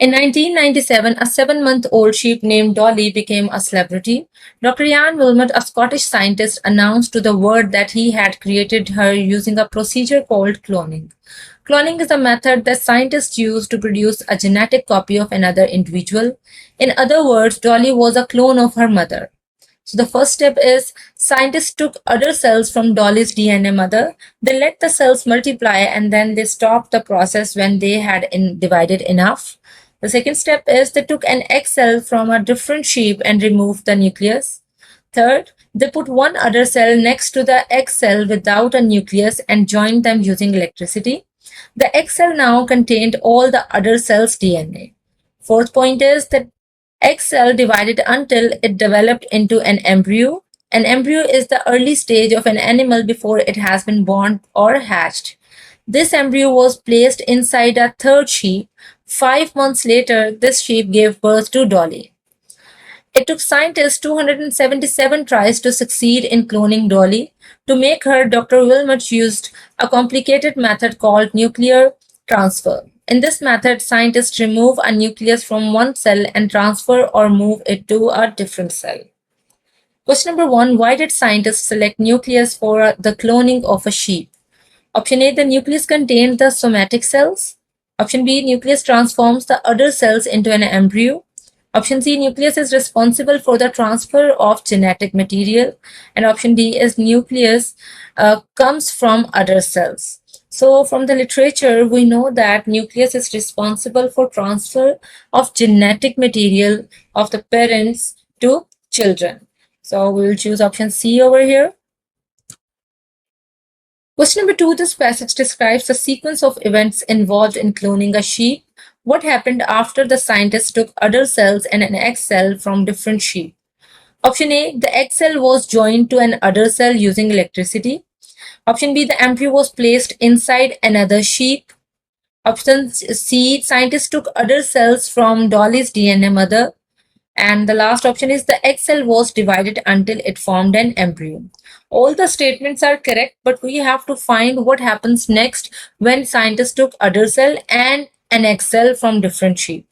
In 1997, a 7-month-old sheep named Dolly became a celebrity. Dr. Ian Wilmot, a Scottish scientist, announced to the world that he had created her using a procedure called cloning. Cloning is a method that scientists use to produce a genetic copy of another individual. In other words, Dolly was a clone of her mother. So the first step is scientists took other cells from Dolly's DNA mother. They let the cells multiply and then they stopped the process when they had divided enough. The second step is they took an egg cell from a different sheep and removed the nucleus. Third, they put one other cell next to the egg cell without a nucleus and joined them using electricity. The egg cell now contained all the other cells' DNA. Fourth point is that egg cell divided until it developed into an embryo. An embryo is the early stage of an animal before it has been born or hatched. This embryo was placed inside a third sheep. 5 months later, this sheep gave birth to Dolly. It took scientists 277 tries to succeed in cloning Dolly. To make her, Dr. Wilmot used a complicated method called nuclear transfer. In this method, scientists remove a nucleus from one cell and transfer or move it to a different cell. Question number 1. Why did scientists select nucleus for the cloning of a sheep? Option A, the nucleus contained the somatic cells. Option B, nucleus transforms the other cells into an embryo. Option C, nucleus is responsible for the transfer of genetic material. And option D is nucleus comes from other cells. So from the literature, we know that nucleus is responsible for transfer of genetic material of the parents to children. So we will choose option C over here. Question number 2, this passage describes the sequence of events involved in cloning a sheep. What happened after the scientists took other cells and an egg cell from different sheep? Option A, the egg cell was joined to an udder cell using electricity. Option B, the embryo was placed inside another sheep. Option C, scientists took other cells from Dolly's DNA mother. And the last option is the egg cell was divided until it formed an embryo. All the statements are correct, but we have to find what happens next when scientists took udder cell and an egg cell from different sheep.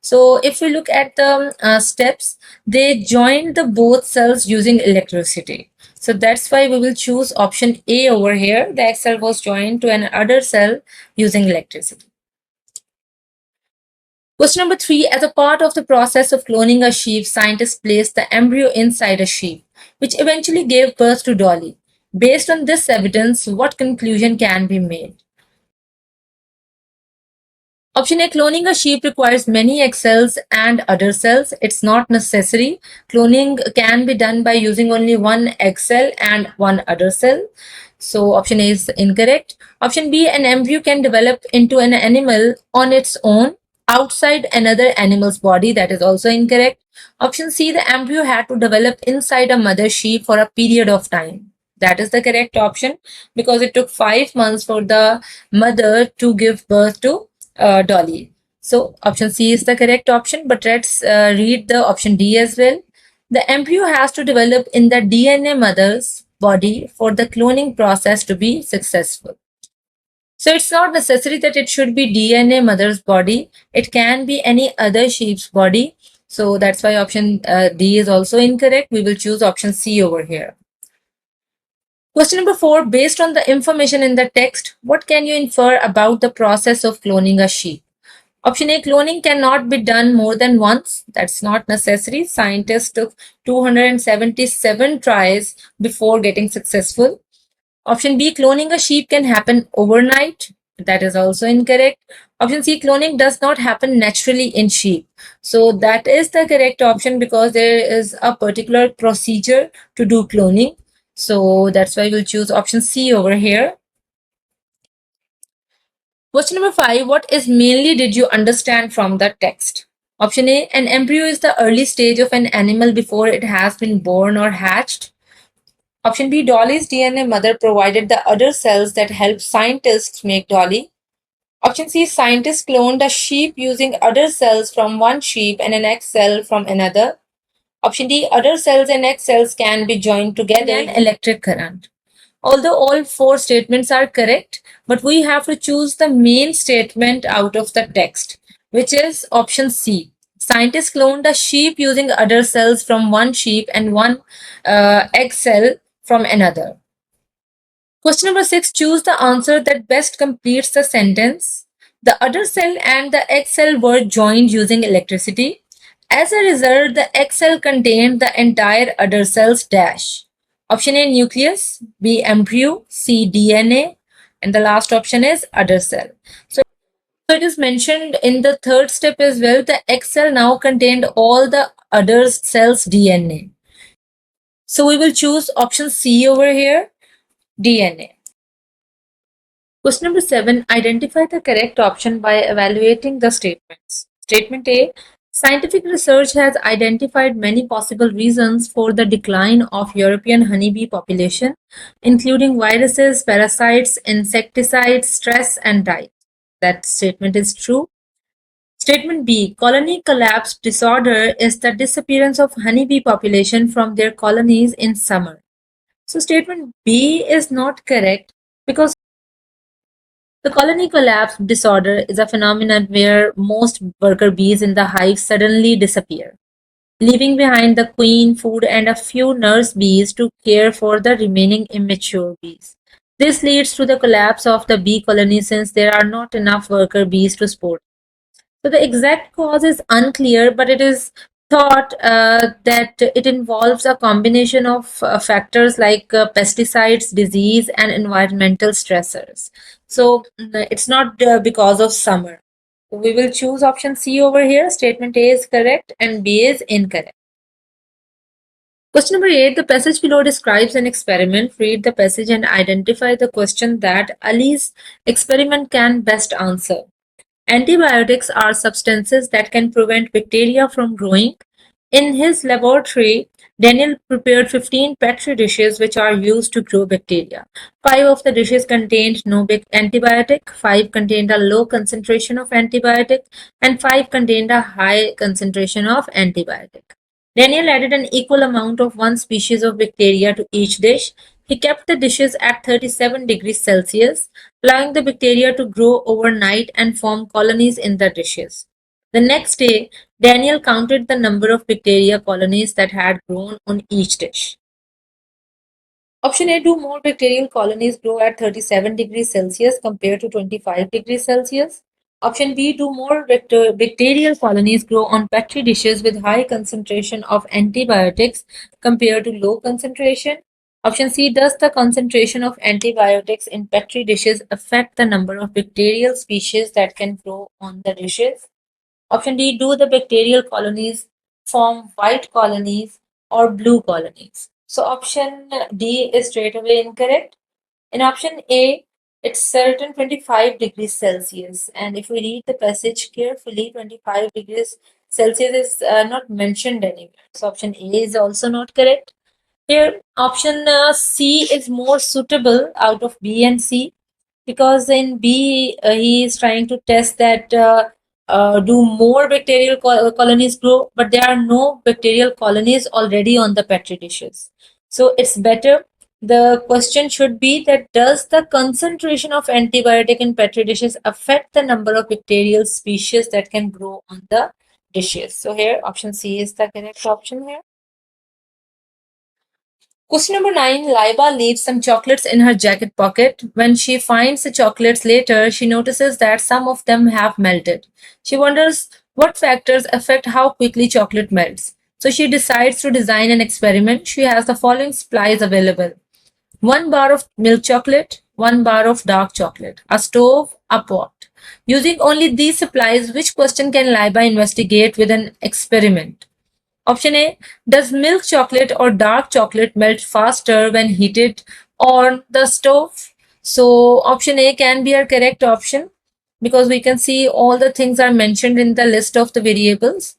So if we look at the steps, they joined the both cells using electricity. So that's why we will choose option A over here. The egg cell was joined to an udder cell using electricity. Question number 3. As a part of the process of cloning a sheep, scientists placed the embryo inside a sheep, which eventually gave birth to Dolly. Based on this evidence, what conclusion can be made? Option A, cloning a sheep requires many egg cells and udder cells. It's not necessary. Cloning can be done by using only one egg cell and one udder cell. So option A is incorrect. Option B, an embryo can develop into an animal on its own outside another animal's body. That is also incorrect. Option C, the embryo had to develop inside a mother sheep for a period of time. That is the correct option because it took 5 months for the mother to give birth to Dolly. So option C is the correct option, but let's read the option D as well. The embryo has to develop in the DNA mother's body for the cloning process to be successful. So it's not necessary that it should be DNA mother's body. It can be any other sheep's body. So that's why option D is also incorrect. We will choose option C over here. Question number 4. Based on the information in the text, what can you infer about the process of cloning a sheep? Option A, cloning cannot be done more than once. That's not necessary. Scientists took 277 tries before getting successful. Option B, cloning a sheep can happen overnight. That is also incorrect. Option C, cloning does not happen naturally in sheep. So that is the correct option because there is a particular procedure to do cloning. So that's why we'll choose option C over here. Question number 5. What is mainly did you understand from the text? Option A, an embryo is the early stage of an animal before it has been born or hatched. Option B, Dolly's DNA mother provided the other cells that helped scientists make Dolly. Option C, scientists cloned a sheep using other cells from one sheep and an egg cell from another. Option D, other cells and egg cells can be joined together in electric current. Although all 4 statements are correct, but we have to choose the main statement out of the text. which is option C. Scientists cloned a sheep using udder cells from one sheep and one egg cell from another. Question number 6. Choose the answer that best completes the sentence. The udder cell and the egg cell were joined using electricity. As a result, the egg cell contained the entire udder cell's dash. Option A, nucleus, B, embryo, C, DNA, and the last option is udder cell. So it is mentioned in the third step as well. The egg cell now contained all the udder cell's DNA. So we will choose option C over here, DNA. Question number 7. Identify the correct option by evaluating the statements. Statement A. Scientific research has identified many possible reasons for the decline of European honeybee population, including viruses, parasites, insecticides, stress, and diet. That statement is true. Statement B. Colony collapse disorder is the disappearance of honeybee population from their colonies in summer. So statement B is not correct because the colony collapse disorder is a phenomenon where most worker bees in the hive suddenly disappear, leaving behind the queen, food, and a few nurse bees to care for the remaining immature bees. This leads to the collapse of the bee colony since there are not enough worker bees to support. So the exact cause is unclear, but it is thought that it involves a combination of factors like pesticides, disease, and environmental stressors. So it's not because of summer. We will choose option C over here. Statement A is correct and B is incorrect. Question number 8. The passage below describes an experiment. Read the passage and identify the question that Ali's experiment can best answer. Antibiotics are substances that can prevent bacteria from growing. In his laboratory, Daniel prepared 15 petri dishes which are used to grow bacteria. 5 of the dishes contained no antibiotic, 5 contained a low concentration of antibiotic, and 5 contained a high concentration of antibiotic. Daniel added an equal amount of one species of bacteria to each dish. He kept the dishes at 37 degrees Celsius, allowing the bacteria to grow overnight and form colonies in the dishes. The next day, Daniel counted the number of bacteria colonies that had grown on each dish. Option A. Do more bacterial colonies grow at 37 degrees Celsius compared to 25 degrees Celsius? Option B. Do more bacterial colonies grow on petri dishes with high concentration of antibiotics compared to low concentration? Option C. Does the concentration of antibiotics in petri dishes affect the number of bacterial species that can grow on the dishes? Option D. Do the bacterial colonies form white colonies or blue colonies? So option D is straight away incorrect. In option A, it's certain 25 degrees Celsius. And if we read the passage carefully, 25 degrees Celsius is not mentioned anywhere. So option A is also not correct. Here, option C is more suitable out of B and C because in B, he is trying to test that do more bacterial colonies grow, but there are no bacterial colonies already on the petri dishes. So it's better. The question should be that does the concentration of antibiotic in petri dishes affect the number of bacterial species that can grow on the dishes? So here option C is the correct option here. Question number 9. Laiba leaves some chocolates in her jacket pocket. When she finds the chocolates later, she notices that some of them have melted. She wonders what factors affect how quickly chocolate melts. So she decides to design an experiment. She has the following supplies available: 1 bar of milk chocolate, 1 bar of dark chocolate, a stove, a pot. Using only these supplies, which question can Laiba investigate with an experiment? Option A. Does milk chocolate or dark chocolate melt faster when heated on the stove? So option A can be our correct option because we can see all the things are mentioned in the list of the variables.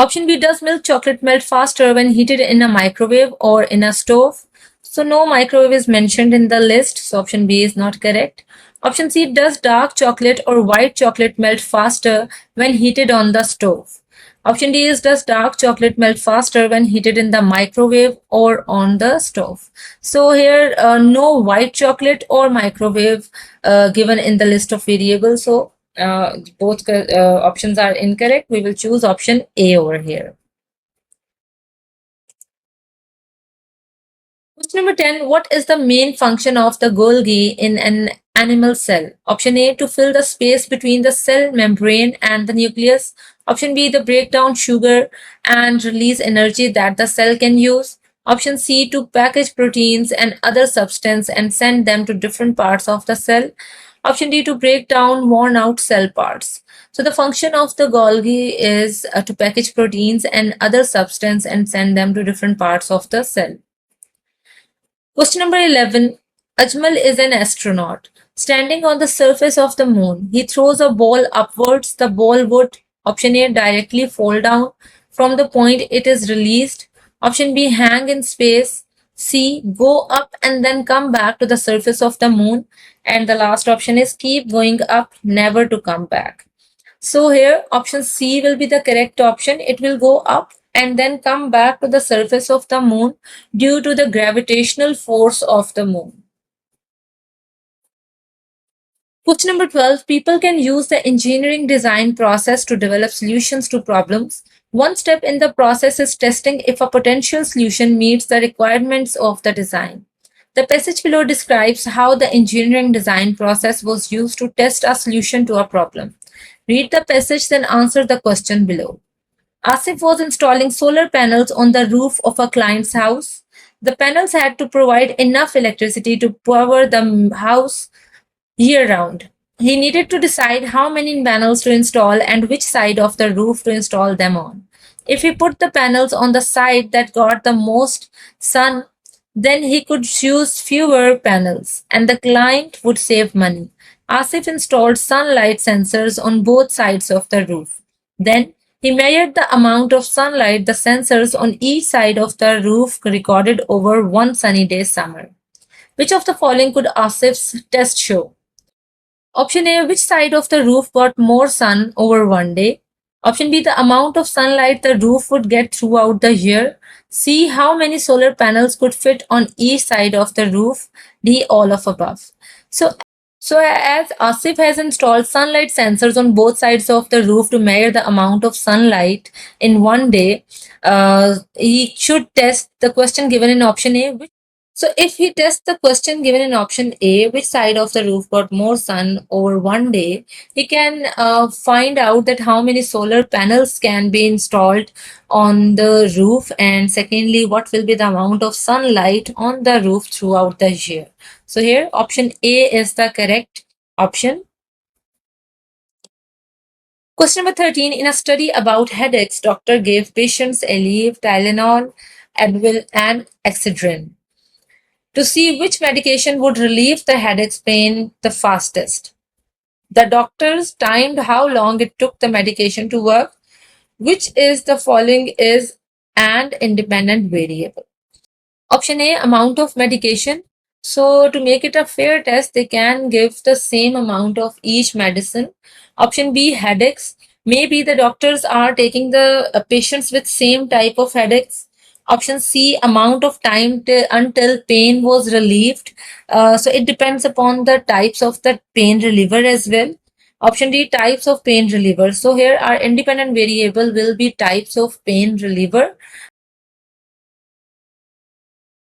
Option B. Does milk chocolate melt faster when heated in a microwave or in a stove? So no microwave is mentioned in the list, so option B is not correct. Option C. Does dark chocolate or white chocolate melt faster when heated on the stove? Option D is, does dark chocolate melt faster when heated in the microwave or on the stove? So here no white chocolate or microwave given in the list of variables. So Both options are incorrect. We will choose option A over here. Question number 10. What is the main function of the Golgi in an animal cell? Option A, to fill the space between the cell membrane and the nucleus. Option B, to break down sugar and release energy that the cell can use. Option C, to package proteins and other substance and send them to different parts of the cell. Option D, to break down worn out cell parts. So the function of the Golgi is to package proteins and other substance and send them to different parts of the cell. Question number 11. Ajmal is an astronaut. Standing on the surface of the moon, he throws a ball upwards. The ball would, option A, directly fall down from the point it is released. Option B, hang in space. C, go up and then come back to the surface of the moon. And the last option is keep going up, never to come back. So here option C will be the correct option. It will go up and then come back to the surface of the moon due to the gravitational force of the moon. Question number 12. People can use the engineering design process to develop solutions to problems. One step in the process is testing if a potential solution meets the requirements of the design. The passage below describes how the engineering design process was used to test a solution to a problem. Read the passage, then answer the question below. Asif was installing solar panels on the roof of a client's house. The panels had to provide enough electricity to power the house year round. He needed to decide how many panels to install and which side of the roof to install them on. If he put the panels on the side that got the most sun, then he could choose fewer panels and the client would save money. Asif installed sunlight sensors on both sides of the roof. Then he measured the amount of sunlight the sensors on each side of the roof recorded over one sunny day summer. Which of the following could Asif's test show? Option A, which side of the roof got more sun over one day? Option B, the amount of sunlight the roof would get throughout the year. C, how many solar panels could fit on each side of the roof. D, all of above. So as Asif has installed sunlight sensors on both sides of the roof to measure the amount of sunlight in one day, he should test the question given in option A. So if he tests the question given in option A, which side of the roof got more sun over one day, he can find out that how many solar panels can be installed on the roof, and secondly, what will be the amount of sunlight on the roof throughout the year. So here option A is the correct option. Question number 13. In a study about headaches, doctor gave patients Aleve, Tylenol, Advil, and Excedrin to see which medication would relieve the headache pain the fastest. The doctors timed how long it took the medication to work. Which is the following is an independent variable? Option A, amount of medication. So to make it a fair test, they can give the same amount of each medicine. Option B, headaches. Maybe the doctors are taking the patients with same type of headaches. Option C, amount of time until pain was relieved. So it depends upon the types of the pain reliever as well. Option D, types of pain reliever. So here our independent variable will be types of pain reliever.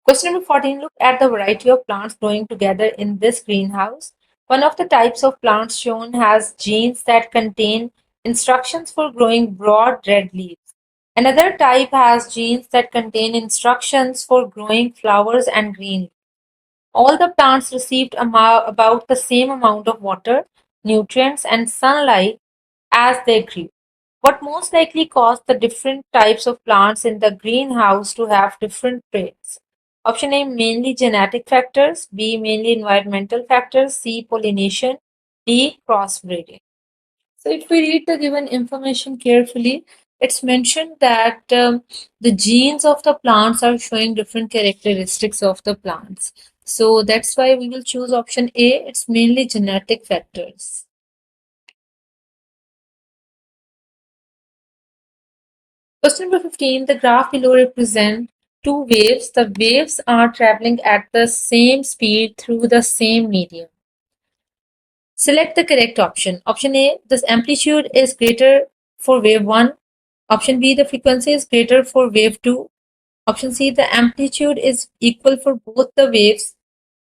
Question number 14. Look at the variety of plants growing together in this greenhouse. One of the types of plants shown has genes that contain instructions for growing broad red leaves. Another type has genes that contain instructions for growing flowers and green. All the plants received about the same amount of water, nutrients, and sunlight as they grew. What most likely caused the different types of plants in the greenhouse to have different traits? Option A, mainly genetic factors. B, mainly environmental factors. C, pollination. D, crossbreeding. So if we read the given information carefully, it's mentioned that the genes of the plants are showing different characteristics of the plants. So that's why we will choose option A. It's mainly genetic factors. Question number 15. The graph below represents two waves. The waves are traveling at the same speed through the same medium. Select the correct option. Option A, the amplitude is greater for wave 1. Option B, the frequency is greater for wave 2. Option C, the amplitude is equal for both the waves.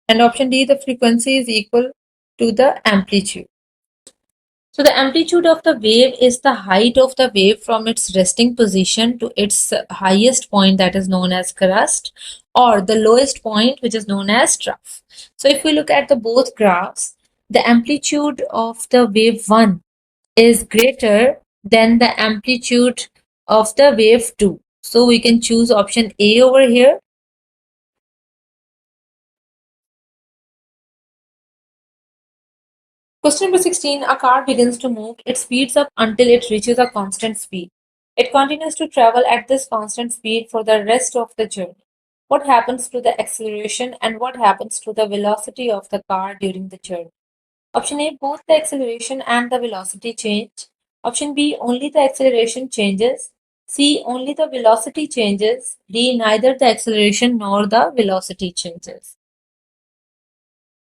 And option D, the frequency is equal to the amplitude. So the amplitude of the wave is the height of the wave from its resting position to its highest point, that is known as crest, or the lowest point, which is known as trough. So if we look at the both graphs, the amplitude of the wave 1 is greater than the amplitude of the wave 2. So we can choose option A over here. Question number 16. A car begins to move. It speeds up until it reaches a constant speed. It continues to travel at this constant speed for the rest of the journey. What happens to the acceleration and what happens to the velocity of the car during the journey? Option A, both the acceleration and the velocity change. Option B, only the acceleration changes. C, only the velocity changes. D, neither the acceleration nor the velocity changes.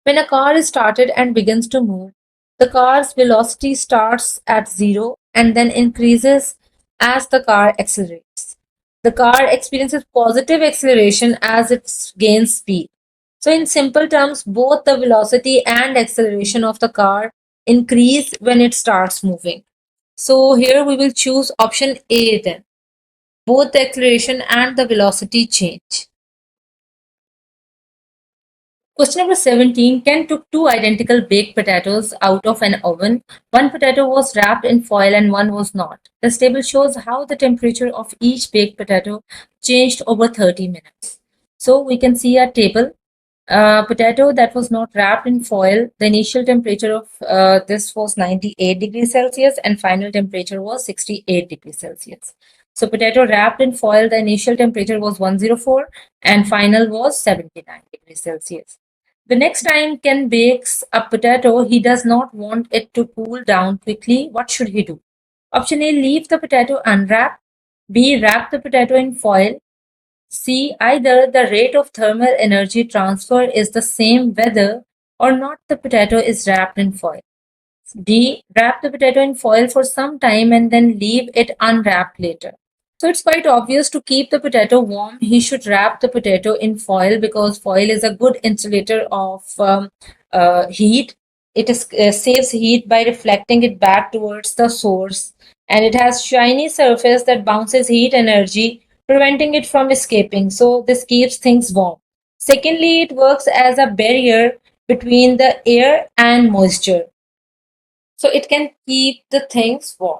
When a car is started and begins to move, the car's velocity starts at zero and then increases as the car accelerates. The car experiences positive acceleration as it gains speed. So, in simple terms, both the velocity and acceleration of the car increase when it starts moving. So, here we will choose option A then. Both the acceleration and the velocity change. Question number 17. Ken took two identical baked potatoes out of an oven. One potato was wrapped in foil and one was not. This table shows how the temperature of each baked potato changed over 30 minutes. So we can see a table. Potato that was not wrapped in foil, the initial temperature of this was 98 degrees Celsius and final temperature was 68 degrees Celsius. So potato wrapped in foil, the initial temperature was 104 and final was 79 degrees Celsius. The next time Ken bakes a potato, he does not want it to cool down quickly. What should he do? Option A, leave the potato unwrapped. B, wrap the potato in foil. C, either the rate of thermal energy transfer is the same whether or not the potato is wrapped in foil. D, wrap the potato in foil for some time and then leave it unwrapped later. So it's quite obvious to keep the potato warm, he should wrap the potato in foil because foil is a good insulator of heat. Saves heat by reflecting it back towards the source, and it has shiny surface that bounces heat energy, preventing it from escaping. So this keeps things warm. Secondly, it works as a barrier between the air and moisture. So it can keep the things warm.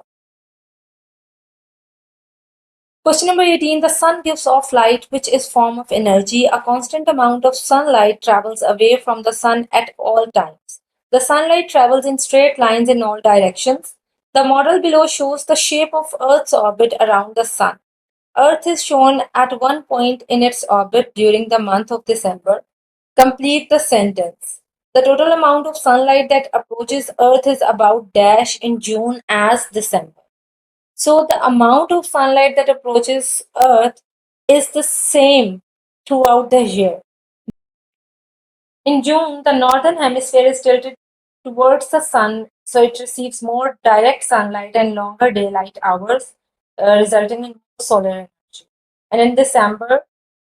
Question number 18. The sun gives off light, which is form of energy. A constant amount of sunlight travels away from the sun at all times. The sunlight travels in straight lines in all directions. The model below shows the shape of Earth's orbit around the sun. Earth is shown at one point in its orbit during the month of December. Complete the sentence. The total amount of sunlight that approaches Earth is about dash in June as December. So the amount of sunlight that approaches Earth is the same throughout the year. In June, the northern hemisphere is tilted towards the sun, so it receives more direct sunlight and longer daylight hours, resulting in more solar energy. And in December,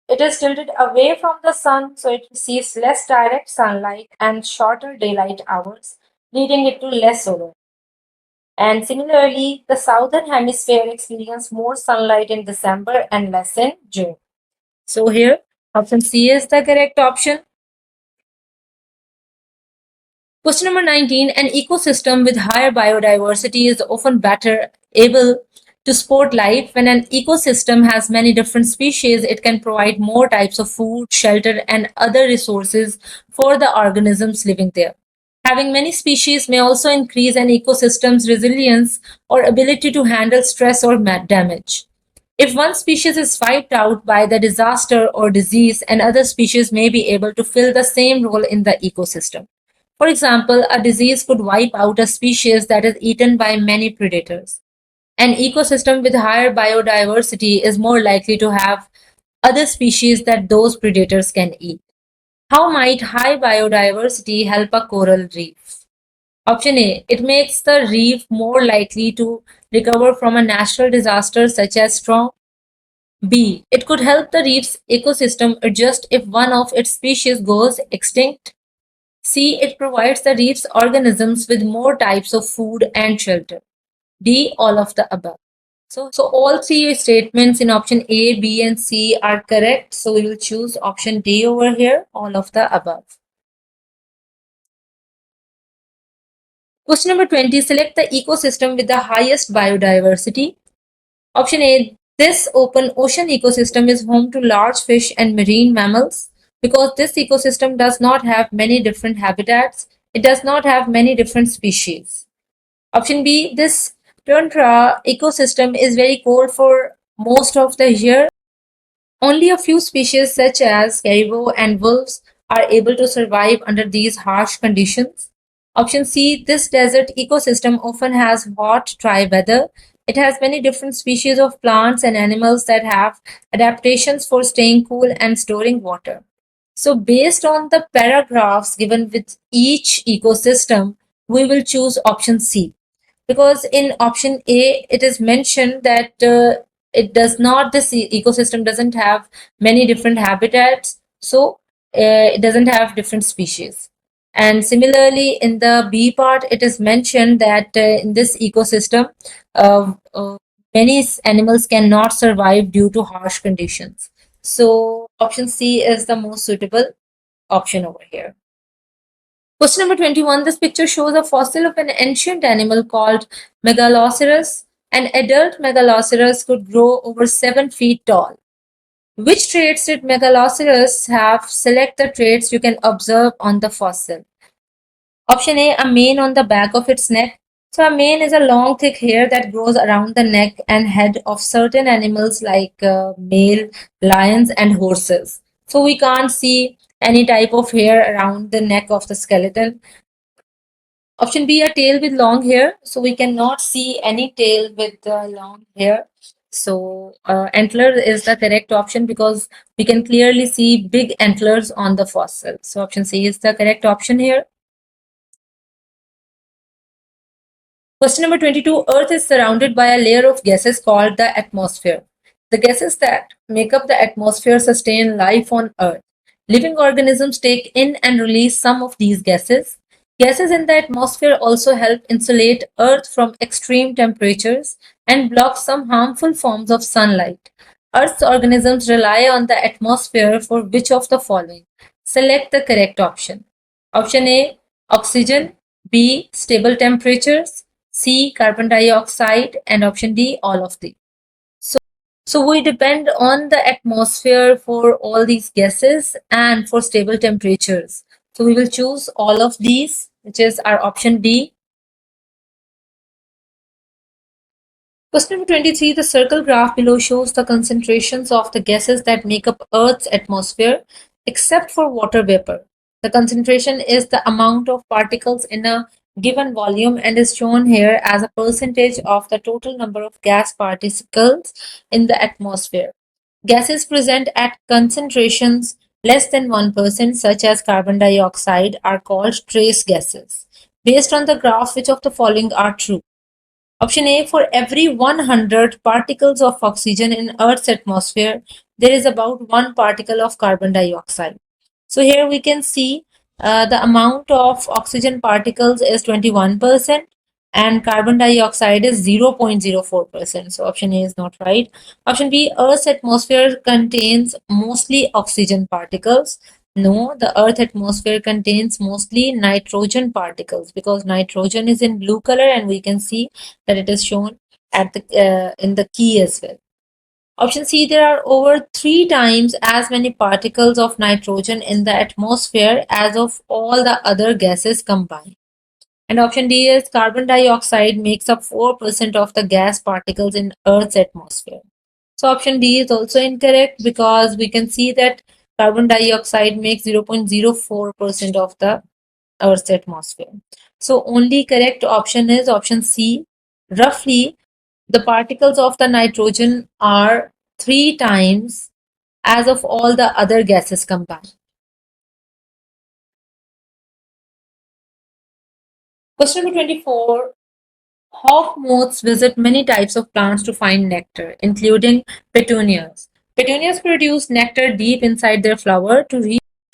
it is tilted away from the sun, so it receives less direct sunlight and shorter daylight hours, leading it to less solar. And similarly, the southern hemisphere experiences more sunlight in December and less in June. So here, option C is the correct option. Question number 19. An ecosystem with higher biodiversity is often better able to support life. When an ecosystem has many different species, it can provide more types of food, shelter, and other resources for the organisms living there. Having many species may also increase an ecosystem's resilience or ability to handle stress or damage. If one species is wiped out by the disaster or disease, another species may be able to fill the same role in the ecosystem. For example, a disease could wipe out a species that is eaten by many predators. An ecosystem with higher biodiversity is more likely to have other species that those predators can eat. How might high biodiversity help a coral reef? Option A, it makes the reef more likely to recover from a natural disaster such as storm. B, it could help the reef's ecosystem adjust if one of its species goes extinct. C, it provides the reef's organisms with more types of food and shelter. D, all of the above. So all three statements in option A, B, and C are correct. So we will choose option D over here, all of the above. Question number 20, select the ecosystem with the highest biodiversity. Option A, this open ocean ecosystem is home to large fish and marine mammals. Because this ecosystem does not have many different habitats, it does not have many different species. Option B, this tundra ecosystem is very cold for most of the year. Only a few species such as caribou and wolves are able to survive under these harsh conditions. Option C, this desert ecosystem often has hot, dry weather. It has many different species of plants and animals that have adaptations for staying cool and storing water. So, based on the paragraphs given with each ecosystem, we will choose option C because in option A it is mentioned that it does not this ecosystem doesn't have many different habitats, so it doesn't have different species. And similarly, in the B part, it is mentioned that in this ecosystem, many animals cannot survive due to harsh conditions. So option C is the most suitable option over here. Question number 21. This picture shows a fossil of an ancient animal called Megaloceros. An adult Megaloceros could grow over 7 feet tall. Which traits did Megaloceros have? Select the traits you can observe on the fossil. Option A, a mane on the back of its neck. So, a mane is a long, thick hair that grows around the neck and head of certain animals like male lions and horses. So, we can't see any type of hair around the neck of the skeleton. Option B, a tail with long hair. So we cannot see any tail with long hair. So antler is the correct option because we can clearly see big antlers on the fossil. So option C is the correct option here. Question number 22. Earth is surrounded by a layer of gases called the atmosphere. The gases that make up the atmosphere sustain life on Earth. Living organisms take in and release some of these gases. Gases in the atmosphere also help insulate Earth from extreme temperatures and block some harmful forms of sunlight. Earth's organisms rely on the atmosphere for which of the following? Select the correct option. Option A, oxygen. B, stable temperatures. C, carbon dioxide, and option D, all of these. So we depend on the atmosphere for all these gases and for stable temperatures. So we will choose all of these, which is our option D. Question number 23, the circle graph below shows the concentrations of the gases that make up Earth's atmosphere, except for water vapor. The concentration is the amount of particles in a given volume and is shown here as a percentage of the total number of gas particles in the atmosphere. Gases present at concentrations less than 1%, such as carbon dioxide, are called trace gases. Based on the graph, which of the following are true? Option A, for every 100 particles of oxygen in Earth's atmosphere, there is about one particle of carbon dioxide. So here we can see the amount of oxygen particles is 21% and carbon dioxide is 0.04%. So option A is not right. Option B, Earth's atmosphere contains mostly oxygen particles. No, the Earth atmosphere contains mostly nitrogen particles because nitrogen is in blue color and we can see that it is shown at the in the key as well. Option C, there are over 3 times as many particles of nitrogen in the atmosphere as of all the other gases combined. And option D is carbon dioxide makes up 4% of the gas particles in Earth's atmosphere. So option D is also incorrect because we can see that carbon dioxide makes 0.04% of the Earth's atmosphere. So only correct option is option C. Roughly, the particles of the nitrogen are 3 times as of all the other gases combined. Question number 24. Hawk moths visit many types of plants to find nectar, including petunias. Petunias produce nectar deep inside their flower. To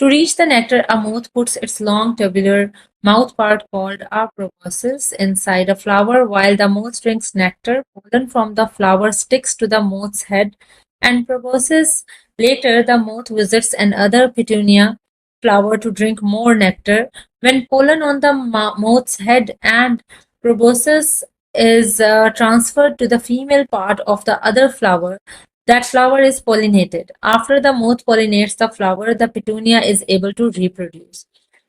reach the nectar, a moth puts its long tubular mouth part called a proboscis inside a flower. While the moth drinks nectar, pollen from the flower sticks to the moth's head and proboscis. Later, the moth visits another petunia flower to drink more nectar. When pollen on the moth's head and proboscis is transferred to the female part of the other flower, that flower is pollinated. After the moth pollinates the flower, the petunia is able to reproduce.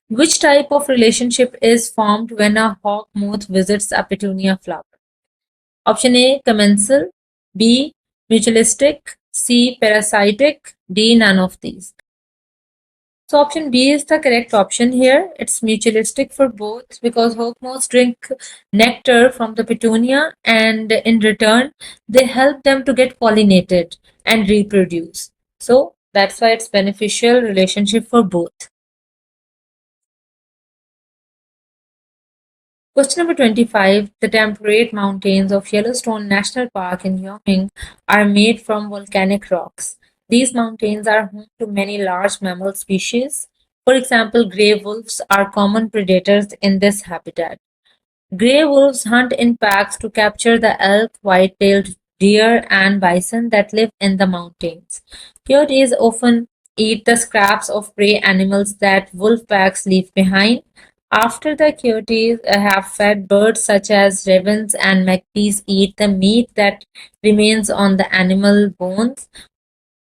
Which type of relationship is formed when a hawk moth visits a petunia flower? Option A, commensal, B, mutualistic, C, parasitic, D, none of these. So option B is the correct option here. It's mutualistic for both because hawk moths drink nectar from the petunia and in return they help them to get pollinated and reproduce. So that's why it's beneficial relationship for both. Question number 25. The temperate mountains of Yellowstone National Park in Wyoming are made from volcanic rocks. These mountains are home to many large mammal species. For example, gray wolves are common predators in this habitat. Gray wolves hunt in packs to capture the elk, white-tailed deer, and bison that live in the mountains. Coyotes often eat the scraps of prey animals that wolf packs leave behind. After the coyotes have fed, birds such as ravens and magpies eat the meat that remains on the animal bones.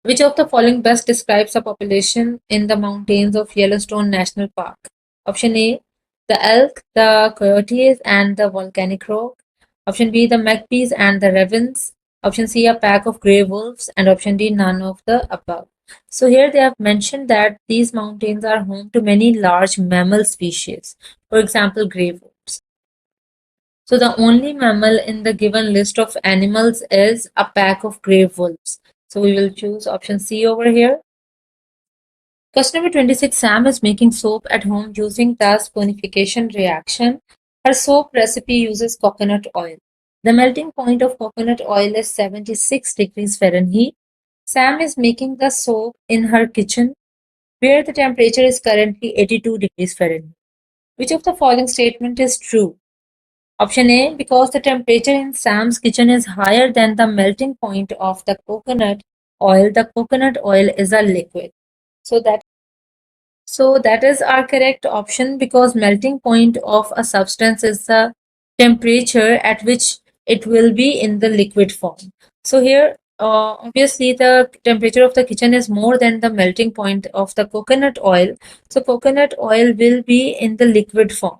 Which of the following best describes the population in the mountains of Yellowstone National Park? Option A, the elk, the coyotes, and the volcanic rock. Option B, the magpies and the ravens. Option C, a pack of grey wolves. And option D, none of the above. So here they have mentioned that these mountains are home to many large mammal species. For example, grey wolves. So the only mammal in the given list of animals is a pack of grey wolves. So we will choose option C over here. Question number 26. Sam is making soap at home using the saponification reaction. Her soap recipe uses coconut oil. The melting point of coconut oil is 76 degrees Fahrenheit. Sam is making the soap in her kitchen where the temperature is currently 82 degrees Fahrenheit. Which of the following statement is true? Option A, because the temperature in Sam's kitchen is higher than the melting point of the coconut oil is a liquid. So that is our correct option because melting point of a substance is the temperature at which it will be in the liquid form. So here, obviously the temperature of the kitchen is more than the melting point of the coconut oil. So coconut oil will be in the liquid form.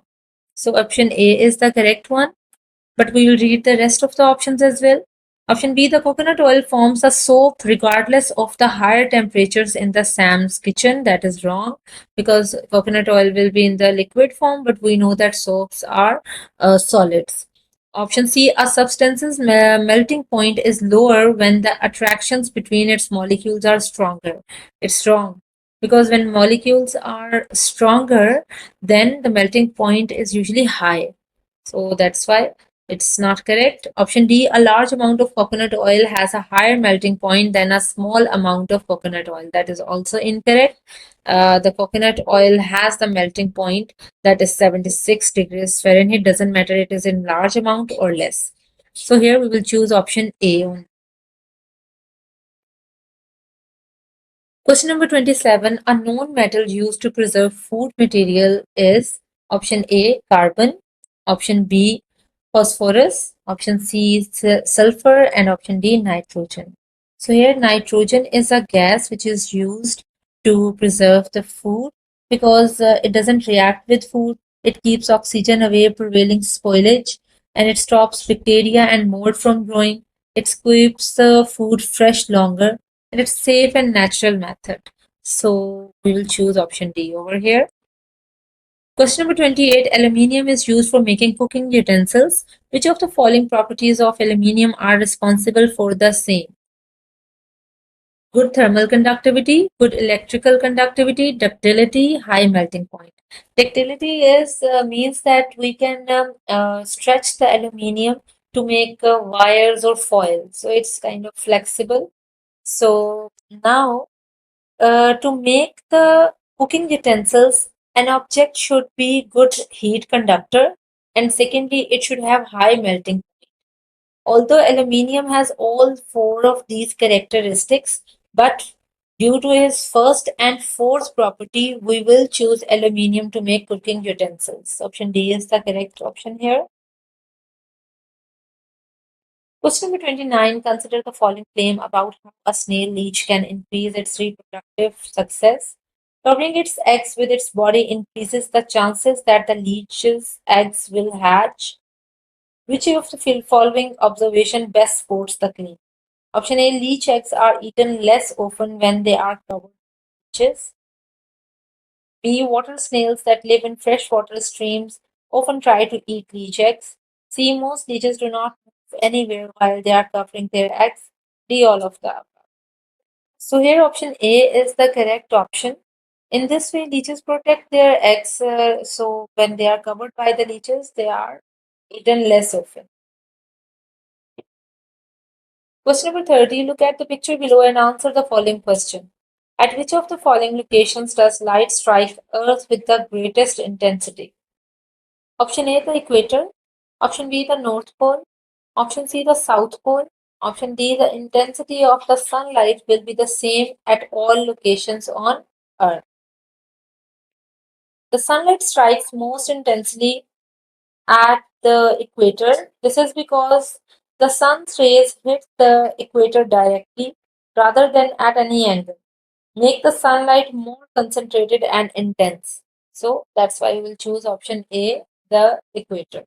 So option A is the correct one, but we will read the rest of the options as well. Option B, the coconut oil forms a soap regardless of the higher temperatures in the Sam's kitchen. That is wrong because coconut oil will be in the liquid form, but we know that soaps are solids. Option C, a substance's melting point is lower when the attractions between its molecules are stronger. It's wrong because when molecules are stronger, then the melting point is usually high. So that's why it's not correct. Option D, a large amount of coconut oil has a higher melting point than a small amount of coconut oil. That is also incorrect. The coconut oil has the melting point that is 76 degrees Fahrenheit. Doesn't matter it is in large amount or less. So here we will choose option A only. Question number 27. A known metal used to preserve food material is option A, carbon, option B, phosphorus, option C, sulfur, and option D, nitrogen. So here nitrogen is a gas which is used to preserve the food because it doesn't react with food. It keeps oxygen away, prevailing spoilage, and it stops bacteria and mold from growing. It keeps the food fresh longer, and it's safe and natural method. So we will choose option D over here. Question number 28. Aluminium is used for making cooking utensils. Which of the following properties of aluminium are responsible for the same? good thermal conductivity, good electrical conductivity, ductility, high melting point. Ductility is means that we can stretch the aluminium to make wires or foil. So it's kind of flexible. So now to make the cooking utensils, an object should be good heat conductor, and secondly, it should have high melting. Although aluminium has all four of these characteristics, but due to its first and fourth property, we will choose aluminium to make cooking utensils. Option D is the correct option here. Question number 29. Consider the following claim about how a snail leech can increase its reproductive success. Covering its eggs with its body increases the chances that the leech's eggs will hatch. Which of the following observation best supports the claim? Option A, leech eggs are eaten less often when they are covered with leeches. B, water snails that live in freshwater streams often try to eat leech eggs. C, most leeches do not move anywhere while they are covering their eggs. D, all of the above. So here option A is the correct option. In this way, leeches protect their eggs, so when they are covered by the leeches, they are eaten less often. Question number 30. Look at the picture below and answer the following question. At which of the following locations does light strike Earth with the greatest intensity? Option A, the equator. Option B, the North Pole. Option C, the South Pole. Option D, the intensity of the sunlight will be the same at all locations on Earth. The sunlight strikes most intensely at the equator. This is because the sun's rays hit the equator directly rather than at any angle, make the sunlight more concentrated and intense. So that's why we will choose option A, the equator.